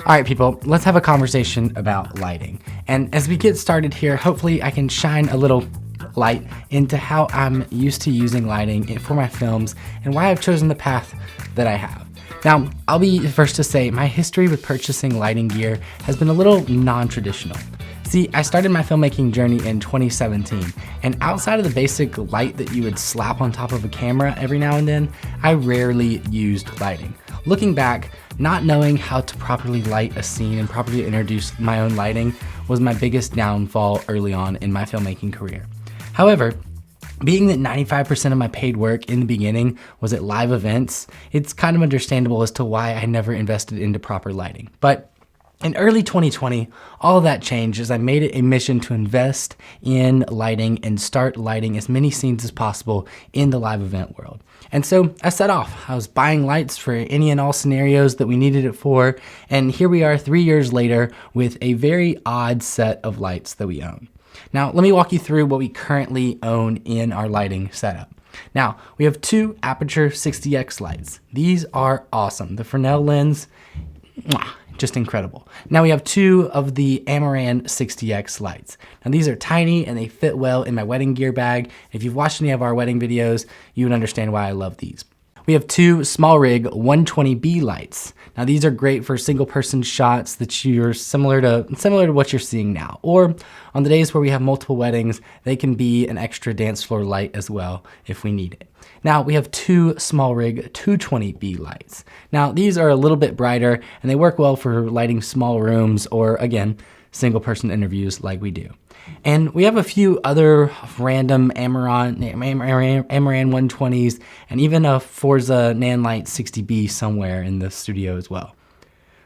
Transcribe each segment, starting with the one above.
All right, people, let's have a conversation about lighting. And as we get started here, hopefully I can shine a little light into how I'm used to using lighting for my films and why I've chosen the path that I have. Now, I'll be the first to say my history with purchasing lighting gear has been a little non-traditional. See, I started my filmmaking journey in 2017, and outside of the basic light that you would slap on top of a camera every now and then, I rarely used lighting. Looking back, not knowing how to properly light a scene and properly introduce my own lighting was my biggest downfall early on in my filmmaking career. However, being that 95% of my paid work in the beginning was at live events, it's kind of understandable as to why I never invested into proper lighting. But in early 2020, all of that changed as I made it a mission to invest in lighting and start lighting as many scenes as possible in the live event world. And so I set off. I was buying lights for any and all scenarios that we needed it for, and here we are 3 years later with a very odd set of lights that we own. Now, let me walk you through what we currently own in our lighting setup. Now, we have two Aperture 60X lights. These are awesome. The Fresnel lens, just incredible. Now we have two of the Amaran 60X lights. Now these are tiny and they fit well in my wedding gear bag. If you've watched any of our wedding videos, you would understand why I love these. We have two SmallRig 120B lights. Now these are great for single person shots that you're similar to what you're seeing now. Or on the days where we have multiple weddings, they can be an extra dance floor light as well if we need it. Now we have two SmallRig 220B lights. Now these are a little bit brighter and they work well for lighting small rooms or again, single person interviews like we do. And we have a few other random Amaran 120s and even a Forza Nanlite 60B somewhere in the studio as well.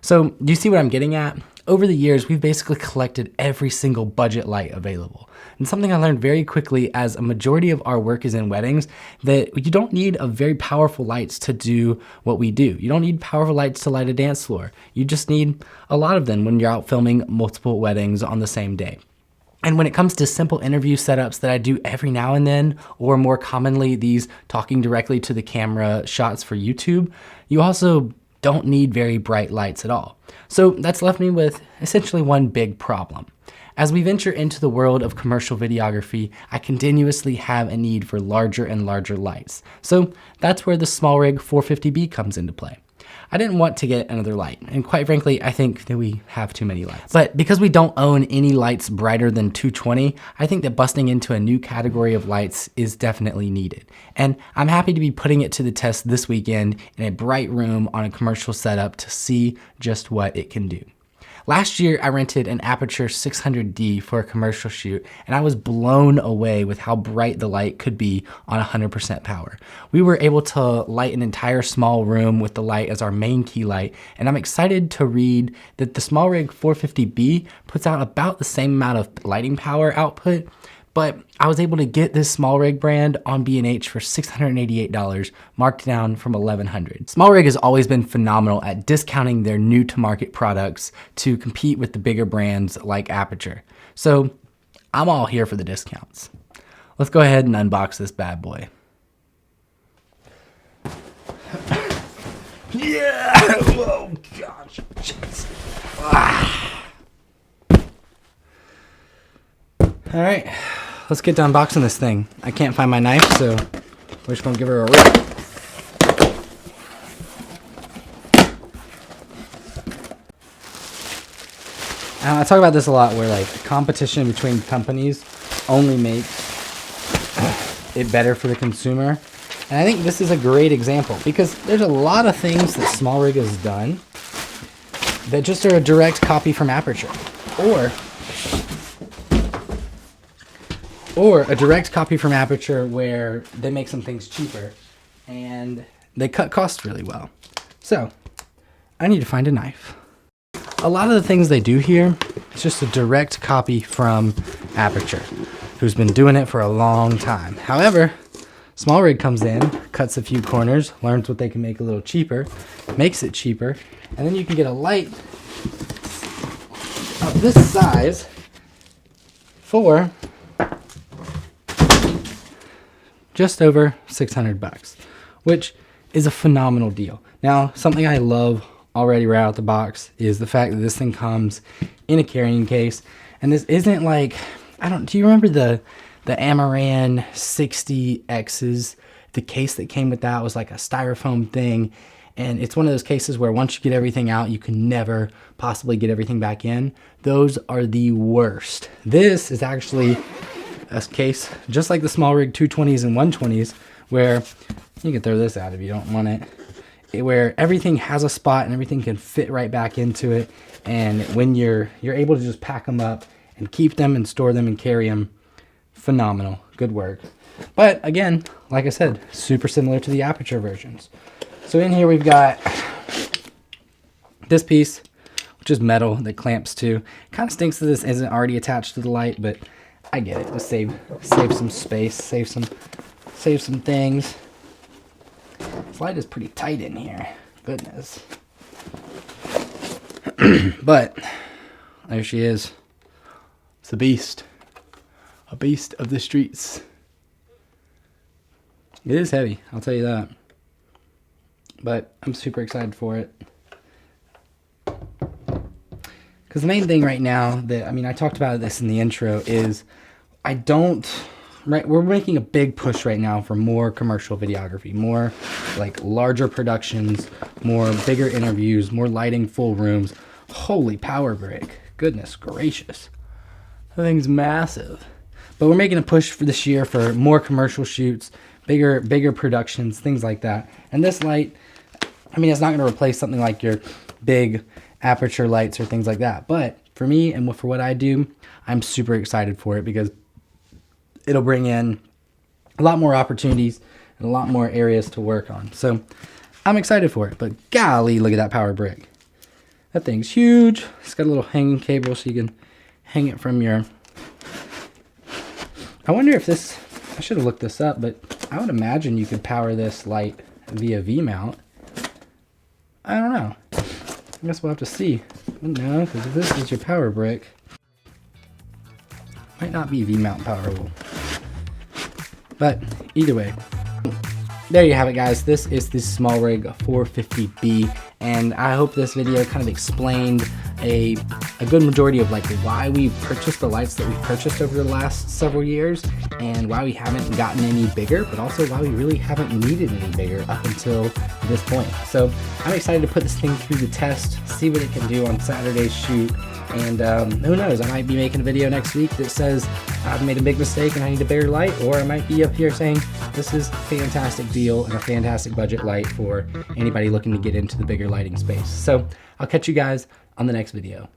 So do you see what I'm getting at? Over the years, we've basically collected every single budget light available. And something I learned very quickly as a majority of our work is in weddings, that you don't need a very powerful lights to do what we do. You don't need powerful lights to light a dance floor. You just need a lot of them when you're out filming multiple weddings on the same day. And when it comes to simple interview setups that I do every now and then, or more commonly these talking directly to the camera shots for YouTube, you also don't need very bright lights at all. So that's left me with essentially one big problem. As we venture into the world of commercial videography, I continuously have a need for larger and larger lights. So that's where the SmallRig 450B comes into play. I didn't want to get another light, and quite frankly, I think that we have too many lights. But because we don't own any lights brighter than 220, I think that busting into a new category of lights is definitely needed. And I'm happy to be putting it to the test this weekend in a bright room on a commercial setup to see just what it can do. Last year, I rented an Aperture 600D for a commercial shoot, and I was blown away with how bright the light could be on 100% power. We were able to light an entire small room with the light as our main key light, and I'm excited to read that the SmallRig 450B puts out about the same amount of lighting power output, but I was able to get this SmallRig brand on B&H for $688, marked down from $1,100. SmallRig has always been phenomenal at discounting their new to market products to compete with the bigger brands like Aperture. So I'm all here for the discounts. Let's go ahead and unbox this bad boy. Yeah! Oh gosh. All right. Let's get to unboxing this thing. I can't find my knife, so we're just gonna give her a rip. I talk about this a lot where like competition between companies only makes it better for the consumer. And I think this is a great example because there's a lot of things that SmallRig has done that just are a direct copy from Aperture or a direct copy from Aperture where they make some things cheaper and they cut costs really well. So I need to find a knife. A lot of the things they do here is just a direct copy from Aperture, who's been doing it for a long time. However, SmallRig comes in, cuts a few corners, learns what they can make a little cheaper, makes it cheaper, and then you can get a light of this size for just over $600, which is a phenomenal deal. Now, something I love already right out the box is the fact that this thing comes in a carrying case. And this isn't like, do you remember the Amaran 60Xs? The case that came with that was like a styrofoam thing. And it's one of those cases where once you get everything out, you can never possibly get everything back in. Those are the worst. This is actually a case just like the SmallRig 220s and 120s, where you can throw this out if you don't want it, where everything has a spot and everything can fit right back into it. And when you're able to just pack them up and keep them and store them and carry them, phenomenal. Good work. But again, like I said, super similar to the aperture versions. So in here we've got this piece, which is metal that clamps to. Kind of stinks that this isn't already attached to the light, but I get it. Just save some space, save some things. This light is pretty tight in here. Goodness. But there she is. It's a beast. A beast of the streets. It is heavy, I'll tell you that. But I'm super excited for it. Because the main thing right now that, I talked about this in the intro, is we're making a big push right now for more commercial videography, more like larger productions, more bigger interviews, more lighting, full rooms. Holy power brick. Goodness gracious. That thing's massive. But we're making a push for this year for more commercial shoots, bigger productions, things like that. And this light, it's not going to replace something like your big aperture lights or things like that. But for me and for what I do, I'm super excited for it because it'll bring in a lot more opportunities and a lot more areas to work on. So I'm excited for it. But golly, look at that power brick. That thing's huge. It's got a little hanging cable so you can hang it from your... I wonder if this... I should have looked this up, but I would imagine you could power this light via V-mount. I don't know. I guess we'll have to see. No, because if this is your power brick, might not be V-mount powerful. But either way, there you have it, guys. This is the SmallRig 450B, and I hope this video kind of explained a good majority of like why we purchased the lights that we've purchased over the last several years, and why we haven't gotten any bigger, but also why we really haven't needed any bigger up until this point. So I'm excited to put this thing through the test, see what it can do on Saturday's shoot, and who knows, I might be making a video next week that says I've made a big mistake and I need a bigger light, or I might be up here saying this is a fantastic deal and a fantastic budget light for anybody looking to get into the bigger lighting space. So I'll catch you guys on the next video.